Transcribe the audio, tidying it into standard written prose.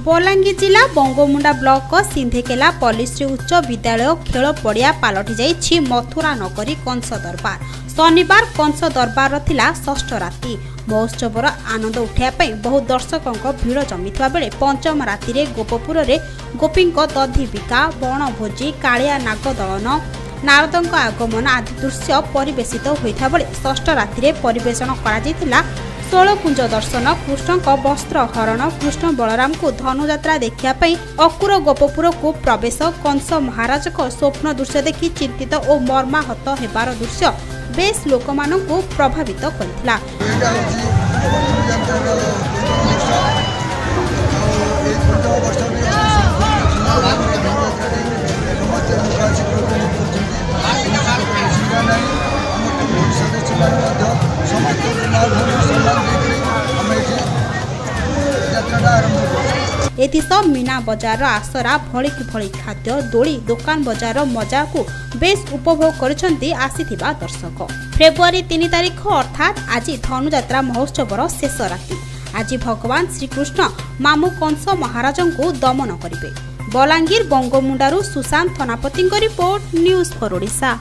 बलांगीर जिला बंगमुंडा ब्लॉक सिंधेकेला पल्लीश्री उच्च विद्यालय खेल पड़िया पलटि जाइछि मथुरा नगरी कंस दरबार। शनिवार कंस दरबार थिला षष्ठ राति। महोत्सवर आनंद उठाइबा बहु दर्शकों भीड़ जमिथिबा बेले पंचम राति रे गोपपुर रे गोपींक दधी बिका बणभोजी कालिया नाग दलन नारदों आगमन आदि दृश्य परिवेशित होता बेले षष्ठ राति रे परिवेषण करा 16 कुंज दर्शन कृष्ण वस्त्र हरण कृष्ण बलराम को धनुयात्रा देखियापी अकुर गोपपुर को प्रवेश कंस महाराज को स्वप्न दृश्य देखि चिंतित और मर्माहत हेबार दृश्य बेस लोक मानू प्रभावित करथिला। एथिसह मीना बजार आसरा भलिक भली खाद्य दोली दुकान बजार मजा को बेस उपभोग करछंती आसीथिबा दर्शक। फेब्रुआरी 3 तारिख अर्थात आज धनुयात्रा महोत्सवर शेष राति। आज भगवान श्रीकृष्ण मामू कंस महाराज को दमन करिवे। बलांगीर बंगमुंडारू Sushant Thanapati report news for Odisha.